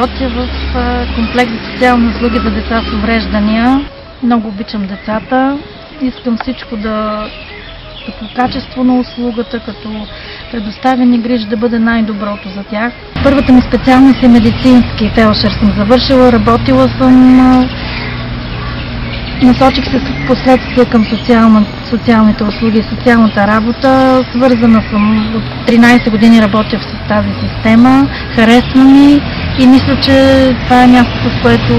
работя в комплекс за социални услуги за деца с увреждания. Много обичам децата. Искам всичко като качество на услугата, като предоставени грижи да бъде най-доброто за тях. Първата ми специалност е медицински фелдшер съм завършила, работила съм. Насочих се в последствие към социалните услуги и социалната работа. Свързана съм от 13 години, работя в тази система. Харесва ми и мисля, че това е мястото, в което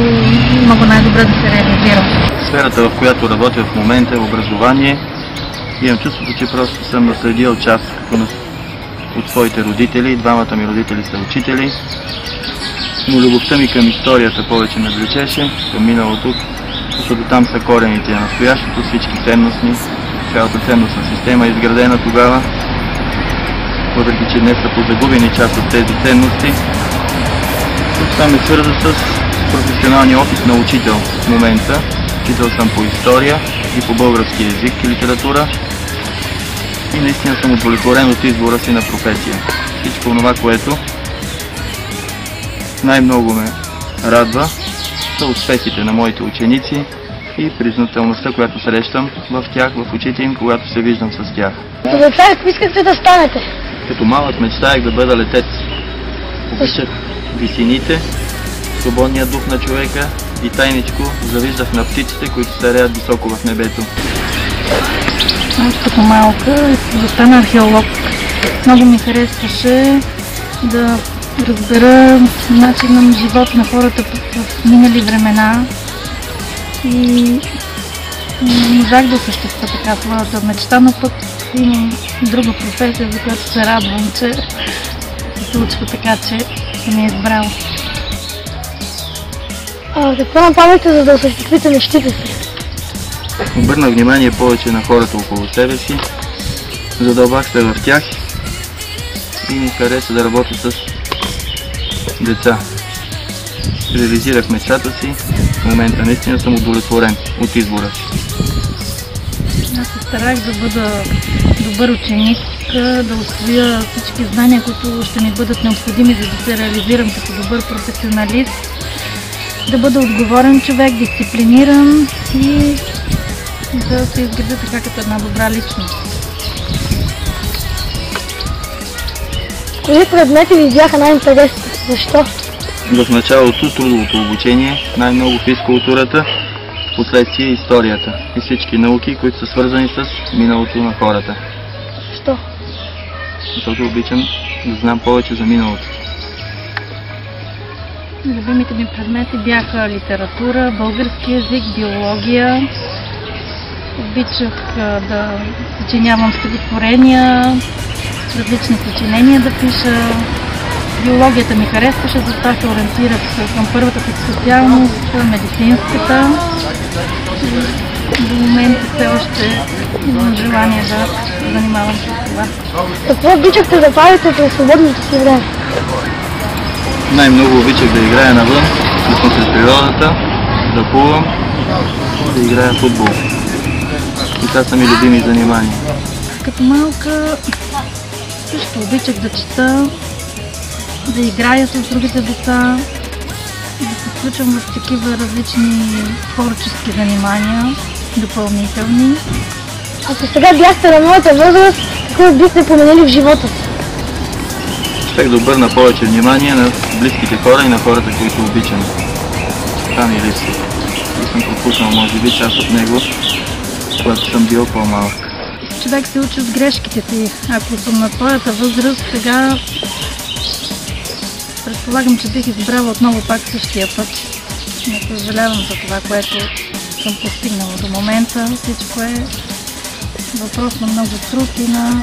мога най-добре да се реализирам. Сферата, в която работя в момента, е образование. Имам чувството, че просто съм наследил част от своите родители. Двамата ми родители са учители. Но любовта ми към историята повече ме влечеше, към миналото, защото там са корените на настоящето, всички ценностни, цялата ценностна система е изградена тогава. Въпреки че днес са позагубени част от тези ценности, това ме свърза с професионалния опит на учител в момента. Учител съм по история и по български език и литература и наистина съм удовлетворен от избора си на професия. Всичко това, което най-много ме радва, са успехите на моите ученици и признателността, която срещам в тях, в очите им, когато се виждам с тях. Като деца, какво искахте да станете? Като малък мечтаях да бъда летец. Обичах висините, свободния дух на човека и тайничко завиждах на птиците, които се реят високо в небето. Аз като малка да стана археолог. Много ми харесваше да разбера начина на живот на хората в минали времена и можах да осъществя така своята мечта, но пък имам друга професия, за която се радвам, че се случва така, че съм я избрала. Какво направите, за да осъществите мечтите си? Обърнах внимание повече на хората около себе си, задълбах се в тях и ми хареса да работя с деца. Реализирах мечтата си, в момента наистина съм удовлетворен от избора си. Аз се старах да бъда добър ученик, да усвоя всички знания, които ще ми бъдат необходими, за да се реализирам като добър професионалист, да бъда отговорен човек, дисциплиниран и да се изградя така като една добра личност. Кои предмети ви бяха най-интересни? Защо? В началото трудовото обучение, най-много физкултурата, последствие историята и всички науки, които са свързани с миналото на хората. Защо? Защото обичам да знам повече за миналото. Любимите ми предмети бяха литература, български език, биология. Обичах да съчинявам стихотворения, различни съчинения да пиша. Биологията ми харесваше, затова се ориентирах към първата специалност, медицинската. До момента все още имам желание да се занимавам с това. Какво обичахте да правите през свободното си време? Най-много обичах да играя навън, да съм сред природата, да плувам, да играя футбол. И това са ми любими занимания. Като малка също обичах да чета, да играя с другите деца, да се включвам в такива различни творчески занимания, допълнителни. Ако сега бяхте на моята възраст, какво бихте променили в живота си? Щях да обърна повече внимание на близките хора и на хората, които обичам. Това ми липсва. И съм пропуснал, може би, част от него, когато съм бил по-малък. Човек се учи от грешките си. Ако съм на твоята възраст, сега предполагам, че бих избрала отново пак същия път. Не съжалявам за това, което съм постигнала до момента. Всичко е въпрос на много труд и на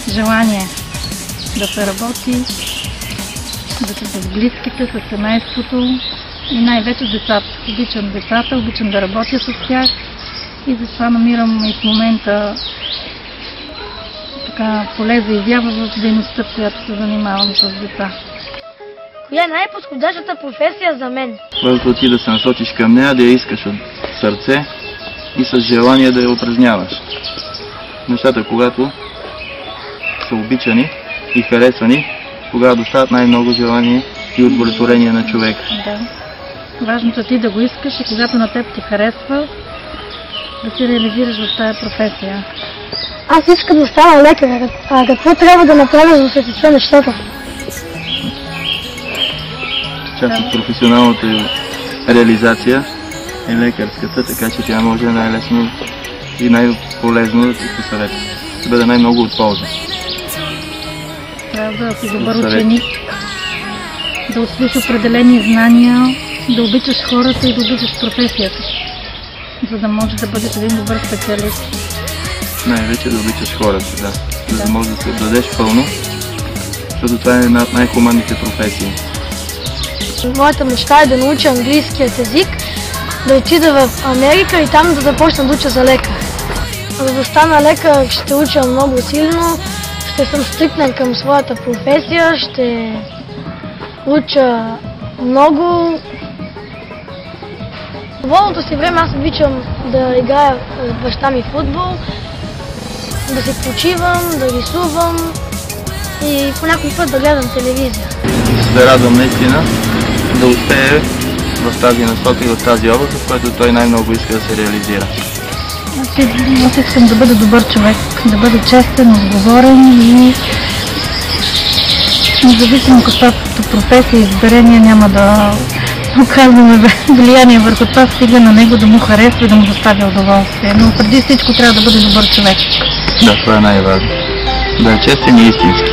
желание да се работи, да се с близките, с семейството и най-вече децата. Обичам децата, обичам да работя с тях и затова намирам и в момента така поле за изява в дейността, в която се занимавам с деца. Коя е най-подходящата професия за мен? Първото ти да се насочиш към нея, да я искаш от сърце и с желание да я упражняваш. Нещата, когато са обичани и харесвани, тогава доставят най-много желание и удовлетворение на човек. Да. Важното е ти да го искаш и когато на теб ти харесва, да се реализираш в тази професия. Аз искам да стана лекар. А какво трябва да направя, за да се случат нещата? Част от професионалната реализация е лекарската, така че тя може най-лесно и най-полезно да ти посъветва. Да бъде най-много от полза. Трябва да си добър ученик, да усвоиш определени знания, да обичаш хората и да обичаш професията, за да можеш да бъдеш един добър специалист. Най-вече да обичаш хората, да. За да можеш да се отдадеш пълно, защото това е една от най-хуманните професии. Моята мечта е да науча английският език, да отида в Америка и там да започна да уча за лекар. За да стана лекар ще уча много силно, ще съм стриктен към своята професия, ще уча много. В свободното си време аз обичам да играя с баща ми футбол, да си почивам, да рисувам и по някой път да гледам телевизия. Се радвам наистина да успее в тази насока и в тази област, в която той най-много иска да се реализира. Аз искам да бъда добър човек, да бъда честен, отговорен и независимо каквато професия избере, ние няма да оказваме влияние върху това, стига на него да му харесва и да му доставя удоволствие. Но преди всичко трябва да бъде добър човек. Да, това е най-важно. Да е честен и истински.